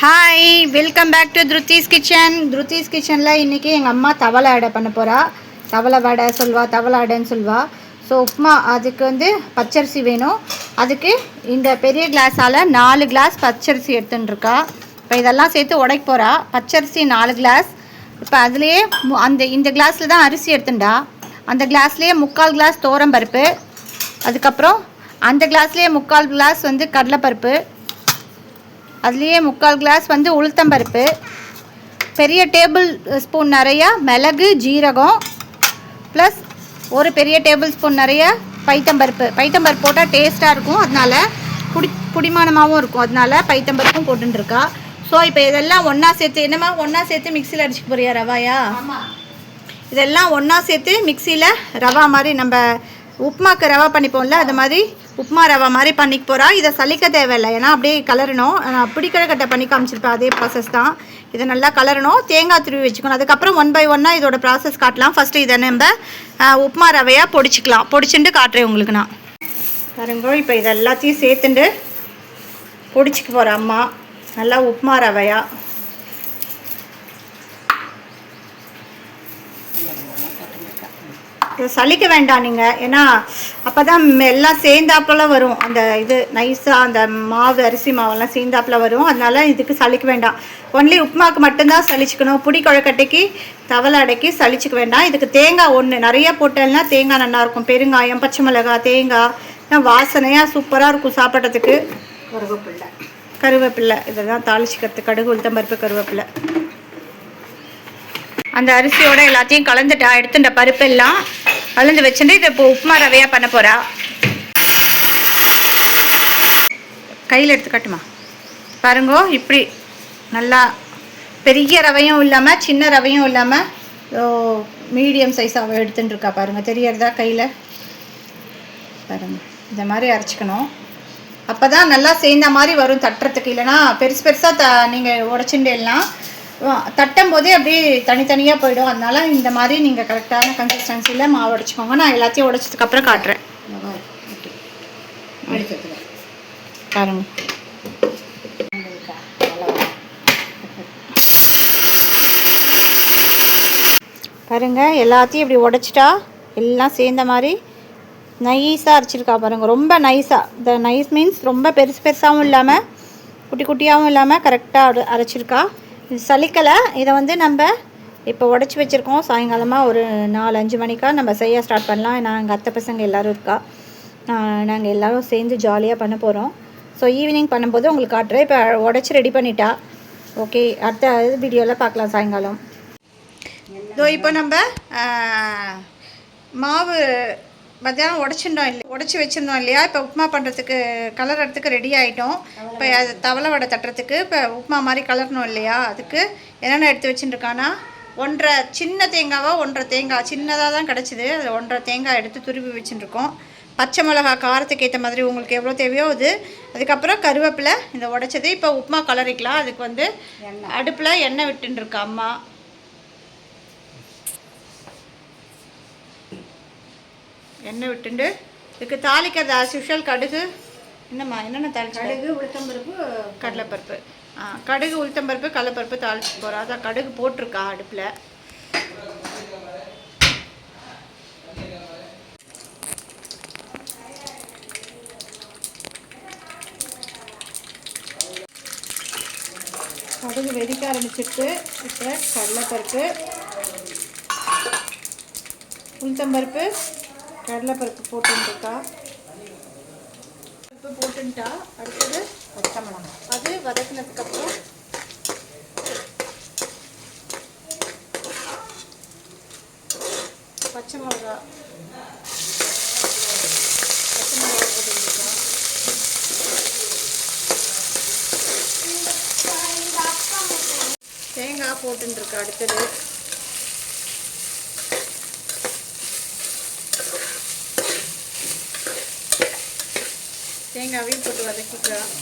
Hi, welcome back to Dhruthi's kitchen. Dhruthi's கிச்சனில் இன்றைக்கி எங்கள் அம்மா தவளை அடை பண்ண போகிறா. தவளை வடை சொல்வா, தவளை அடைன்னு சொல்வா. ஸோ உப்புமா அதுக்கு பச்சரிசி வேணும். அதுக்கு இந்த பெரிய கிளாஸால் 4 கிளாஸ் பச்சரிசி எடுத்துட்டுருக்கா. இப்போ இதெல்லாம் சேர்த்து உடைக்க போகிறா. பச்சரிசி 4 கிளாஸ். இப்போ அதுலேயே இந்த கிளாஸில் தான் அரிசி எடுத்துட்டா. அந்த கிளாஸ்லேயே 3/4 கிளாஸ் துவரம்பருப்பு, அதுக்கப்புறம் அந்த கிளாஸ்லேயே 3/4 கிளாஸ் கடலைப்பருப்பு, அதுலேயே 3/4 கிளாஸ் உளுத்தம்பருப்பு, பெரிய டேபிள் ஸ்பூன் நிறையா மிளகு ஜீரகம், ப்ளஸ் ஒரு பெரிய டேபிள் ஸ்பூன் நிறைய பைத்தம்பருப்பு. பைத்தம்பருப்பு போட்டால் டேஸ்ட்டாக இருக்கும், அதனால் புடிமானமாகவும் இருக்கும், அதனால் பைத்தம்பருப்பும் போட்டுருக்கா. ஸோ இப்போ இதெல்லாம் ஒன்றா சேர்த்து ஒன்றா சேர்த்து மிக்சியில் அடிச்சுக்க போறியா ரவாயா? இதெல்லாம் ஒன்றா சேர்த்து மிக்சியில் ரவா மாதிரி நம்ம உப்புமாக்கு ரவா பண்ணிப்போம்ல, அது மாதிரி உப்புமா ரவா மாதிரி பண்ணிக்க போகிறா. இதை சலிக்க தேவையில்லை, ஏன்னா அப்படியே கலரணும். நான் பிடிக்கடை பண்ணி காமிச்சிருப்பேன், அதே ப்ராசஸ் தான். இதை நல்லா கலரணும், தேங்காய் துருவி வச்சுக்கணும். அதுக்கப்புறம் 1 by 1 இதோட ப்ராசஸ் காட்டலாம். ஃபஸ்ட்டு இதை நம்ம உப்புமா ரவையாக பொடிச்சிக்கலாம். பொடிச்சுட்டு காட்டுறேன் உங்களுக்கு நான். பாருங்க, இப்போ இதை எல்லாத்தையும் சேர்த்துட்டு பொடிச்சிக்க போகிறேன் அம்மா, நல்லா உப்புமா ரவையாக. சலிக்க வேண்டாம் நீங்கள், ஏன்னா அப்போ தான் எல்லாம் சேர்ந்தாப்பில் வரும். அந்த இது நைஸாக அந்த மாவு, அரிசி மாவெல்லாம் சேர்ந்தாப்பில் வரும். அதனால் இதுக்கு சலிக்க வேண்டாம். ஒன்லி உப்புமாவுக்கு மட்டும்தான் சலிச்சுக்கணும். புடி குழக்கட்டைக்கு தவளை அடைக்கி சலிச்சுக்க வேண்டாம். இதுக்கு தேங்காய் ஒன்று நிறைய போட்டேன்னா தேங்காய் நல்லாயிருக்கும். பெருங்காயம், பச்சை மிளகாய், தேங்காய் வாசனையாக சூப்பராக இருக்கும் சாப்பிட்றதுக்கு. கருவேப்பில்லை இதை தான் தாளிச்சிக்கிறது. கடுகு, உளுத்தம்பருப்பு, கருவேப்பில்லை. அந்த அரிசியோட எல்லாத்தையும் கலந்துட்டா. எடுத்துட்ட பருப்பு எல்லாம் கலந்து வச்சுட்டு இதை இப்போ உப்புமா ரவையாக பண்ண போகிறா. கையில் எடுத்து காட்டுமா. பாருங்கோ, இப்படி நல்லா பெரிய ரவையும் இல்லாமல் சின்ன ரவையும் இல்லாமல் மீடியம் சைஸாக எடுத்துட்டு இருக்கா. பாருங்கள், தெரியறதா கையில்? பாருங்கள், இந்த மாதிரி அரைச்சிக்கணும். அப்போ தான் நல்லா சேர்ந்த மாதிரி வரும் தட்டுறதுக்கு. இல்லைனா பெருசு பெருசாக நீங்கள் உடச்சுட்டேலாம் தட்டும் போதே அப்படியே தனித்தனியாக போயிடும். அதனால் இந்த மாதிரி நீங்கள் கரெக்டான கன்சிஸ்டன்சியில் மாவு உடைச்சிக்கோங்க. நான் எல்லாத்தையும் உடைச்சதுக்கப்புறம் காட்டுறேன். பாருங்க, பாருங்கள், எல்லாத்தையும் இப்படி உடைச்சிட்டா எல்லாம் சேர்ந்த மாதிரி நைஸாக அரைச்சிருக்கா. பாருங்கள், ரொம்ப நைஸாக. இந்த நைஸ் மீன்ஸ் ரொம்ப பெருசு பெருசாகவும் இல்லாமல் குட்டி குட்டியாகவும் இல்லாமல் கரெக்டாக அரைச்சிருக்கா. இது சலிக்கலை. இதை நம்ம இப்போ உடச்சி வச்சுருக்கோம். சாயங்காலமாக ஒரு 4-5 மணிக்கா நம்ம செய்ய ஸ்டார்ட் பண்ணலாம். எங்கள் அத்தை பசங்க எல்லோரும் இருக்கா. நாங்கள் எல்லோரும் சேர்ந்து ஜாலியாக பண்ண போகிறோம். ஸோ ஈவினிங் பண்ணும்போது உங்களுக்கு காட்டுறேன். இப்போ உடச்சி ரெடி பண்ணிட்டா. ஓகே, அடுத்த வீடியோவில் பார்க்கலாம் சாயங்காலம். இதோ இப்போ நம்ம மாவு மத்தியானம் உடச்சி வச்சுருந்தோம் இல்லையா? இப்போ உப்புமா பண்ணுறதுக்கு கலர்றதுக்கு ரெடி ஆகிட்டோம். இப்போ அது தவளை வடை தட்டுறதுக்கு இப்போ உப்புமா மாதிரி கலரணும் இல்லையா? அதுக்கு என்னென்ன எடுத்து வச்சுட்டுருக்கான்னா, 1.5 சின்ன தேங்காவாக 1.5 தேங்காய் சின்னதாக தான் கிடச்சிது. அது 1.5 தேங்காய் எடுத்து துருவி வச்சுட்டுருக்கோம். பச்சை மிளகா காரத்துக்கு ஏற்ற மாதிரி உங்களுக்கு எவ்வளோ தேவையோ அது. அதுக்கப்புறம் கருவேப்பிலை இந்த உடைச்சது. இப்போ உப்புமா கலரிக்கலாம். அதுக்கு அடுப்பில் எண்ணெய் விட்டுருக்கா அம்மா. எண்ணெய் விட்டுண்டு இதுக்கு தாளிக்கிறது ஆஸ் யூஷுவல் கடுகு. என்னென்ன தாளிச்சு? கடுகு, உளுத்தம்பருப்பு, கடலைப்பருப்பு. கடுகு, உளுத்தம்பருப்பு, கடலைப்பருப்பு தாளிச்சு போகிறா. அதான் கடுகு போட்டிருக்கா அடுப்பில். கடுகு வெடிக்க ஆரம்பிச்சிட்டு இப்போ கடலைப்பருப்பு, உளுத்தம்பருப்பு, கடலைப்பருப்பு போட்டுருக்கா. பருப்பு போட்டுட்டா. அடுத்தது பச்சை மிளகாய். அது வதக்கினதுக்கப்புறம் பச்சை மிளகா போட்டுருக்கா. தேங்காய் போட்டுருக்கா. அடுத்தது தேங்காவையும் போட்டு வதக்கிக்கலாம்.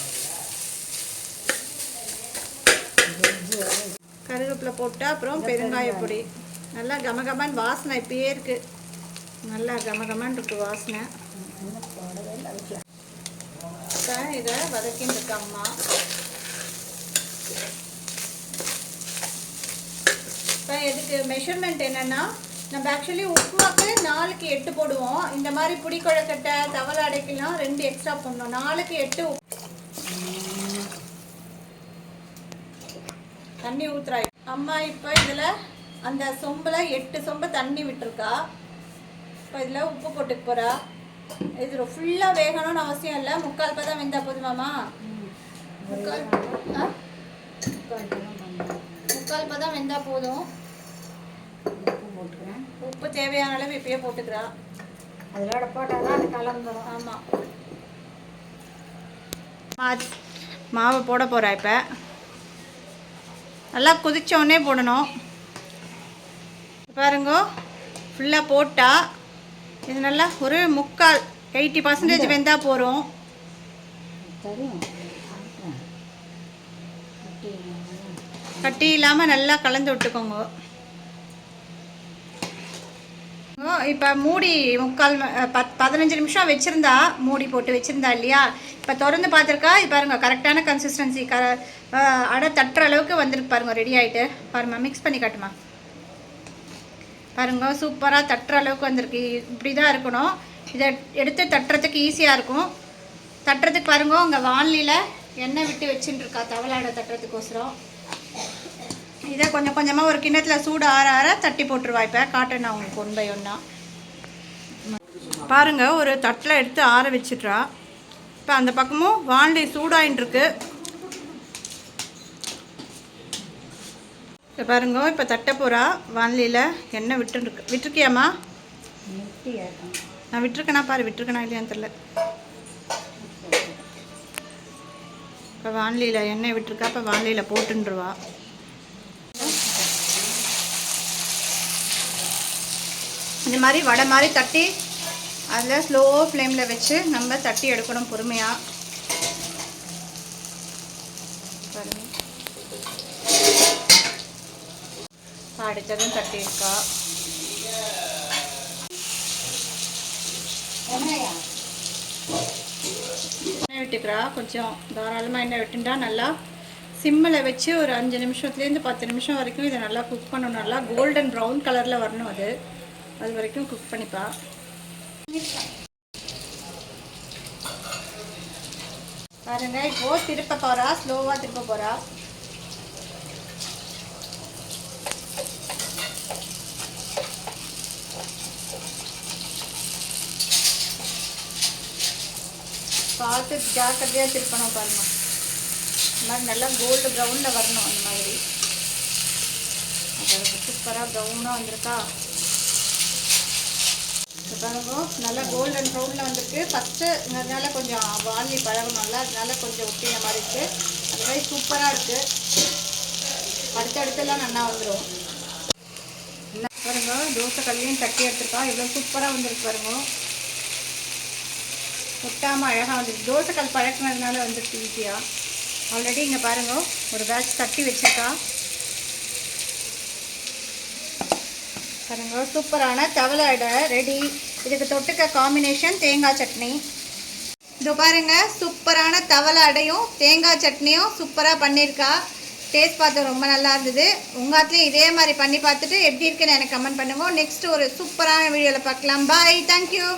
கருவேப்பிலை போட்டு அப்புறம் பெருங்காய பொடி. நல்லா கமகமன் வாசனை இப்பயே இருக்குது. நல்லா கமகமன் இருக்கு வாசனை. இப்போ இதை வதக்கின்னு இருக்க அம்மா. இதுக்கு மெஷர்மெண்ட் என்னென்னா, நம்ம ஆக்சுவலி உப்புமாக்கு 4க்கு 8 போடுவோம். இந்த மாதிரி புடி கொழுக்கட்டை தவளை அடைக்கலாம் 2 எக்ஸ்ட்ரா போடணும். 4க்கு 8 தண்ணி ஊற்றுறாய். அம்மா இப்போ இதில் அந்த சொம்பில் 8 சொம்பு தண்ணி விட்டுருக்கா. இப்போ இதில் உப்பு போட்டுக்க போகிறா. இது ஃபுல்லாக வேகணும்னு அவசியம் இல்லை, 3/4 பதம் வெந்தால் போதுமாம்மா? 3/4 பதம் வெந்தால் போதும். போட்டுக்கிறேன். உப்பு தேவையான அளவு இப்பயே போட்டுக்கிறா. அதோட போட்டால் தான் அது கலந்துடும். ஆமாம், மாவை போட போகிறா. இப்போ நல்லா கொதிச்சோடனே போடணும். பாருங்க, ஃபுல்லாக போட்டால் இது நல்லா ஒரு 80% வெந்தால் போகிறோம். கட்டி இல்லாமல் நல்லா கலந்து விட்டுக்கோங்க. இப்போ மூடி 15 நிமிஷம் வச்சுருந்தா, மூடி போட்டு வச்சுருந்தா இல்லையா? இப்போ திறந்து பார்த்துருக்கா. இது பாருங்கள், கரெக்டான கன்சிஸ்டன்சி அடை தட்டுற அளவுக்கு வந்துருக்கு பாருங்கள். ரெடி ஆகிட்டு பாருமா, மிக்ஸ் பண்ணி காட்டுமா. பாருங்க, சூப்பராக தட்டுற அளவுக்கு வந்திருக்கு. இப்படி தான் இருக்கணும். இதை எடுத்து தட்டுறதுக்கு ஈஸியாக இருக்கும். தட்டுறதுக்கு பாருங்க, உங்கள் வானிலையில் எண்ணெய் விட்டு வச்சுட்டுருக்கா தவளை அடை தட்டுறதுக்கோசரம். இதை கொஞ்சம் கொஞ்சமாக ஒரு கிண்ணத்தில் சூடு ஆற ஆற தட்டி போட்டுருவா. இப்போ காட்டுறேன் நான் உங்களுக்கு 1 by 1. பாருங்கள், ஒரு தட்டில் எடுத்து ஆற வச்சுட்றா. இப்போ அந்த பக்கமும் வானிலை சூடாயின்ட்டுருக்கு. இப்போ பாருங்க, இப்போ தட்ட போகிறா. வானிலையில் எண்ணெய் விட்டுருக்கியாம்மா? நான் விட்டுருக்கேனா பாரு, விட்டுருக்கேனா இல்லையான்னு தெரில. இப்போ வானிலையில் எண்ணெய் விட்டுருக்கா. இப்போ வானிலையில் போட்டுருவா. இந்த மாதிரி வடை மாதிரி தட்டி அதில் ஸ்லோ ஃப்ளேமில் வச்சு நம்ம தட்டி எடுக்கணும் பொறுமையாக. அடுத்ததும் தட்டி இருக்கா. எண்ணெய் விட்டுக்கிறா. கொஞ்சம் தாராளமாக எண்ணெய் விட்டுட்டா நல்லா சிம்மில் வச்சு ஒரு 5 நிமிஷத்துலேருந்து 10 நிமிஷம் வரைக்கும் இதை நல்லா குக் பண்ணணும். நல்லா கோல்டன் ப்ரௌன் கலரில் வரணும். அது வரைக்கும் குக் பண்ணிப்பா. பாருங்க, இப்போது திருப்ப போகிறா. ஸ்லோவாக திருப்ப போகிறா. பார்த்து ஜாக்கிரதையாக திருப்பணும். பாருங்க, இந்த மாதிரி நல்லா கோல்டு ப்ரௌனில் வரணும். அந்த மாதிரி சூப்பராக ப்ரௌனாக வந்திருக்கா. பாருங்க, நல்லா கோல்டன் ப்ரௌனில் வந்திருக்கு. ஃபஸ்ட்டுங்கிறதுனால கொஞ்சம் வாங்கி பழகணும்ல, அதனால கொஞ்சம் ஒட்டின மாதிரி இருக்குது. அது மாதிரி சூப்பராக இருக்குது. அடுத்தடுத்தெல்லாம் நல்லா வந்துடும். பாருங்க, தோசை கல்லையும் தட்டி எடுத்துருக்கா. இவ்வளோ சூப்பராக வந்துருக்கு பாருங்க. ஒட்டாமல் அழகாக வந்துருக்கு. தோசை கல் பழக்கினதுனால வந்துருக்கு ஈஸியாக. ஆல்ரெடி இங்கே பாருங்க, ஒரு பேட்ச் தட்டி வச்சுருக்கா. பாருங்க, சூப்பரான தவளை அடை ரெடி. இதுக்கு தொட்டுக்க காம்பினேஷன் தேங்காய் சட்னி. இதோ பாருங்க, சூப்பரான தவளை அடையும் தேங்காய் சட்னியும் சூப்பராக பண்ணியிருக்கா. டேஸ்ட் பார்த்து ரொம்ப நல்லா இருந்தது. உங்கள் ஆத்துலேயும் இதே மாதிரி பண்ணி பார்த்துட்டு எப்படி இருக்குன்னு எனக்கு கமெண்ட் பண்ணுங்க. நெக்ஸ்ட் ஒரு சூப்பரான வீடியோவில் பார்க்கலாம். பாய், தேங்க்யூ.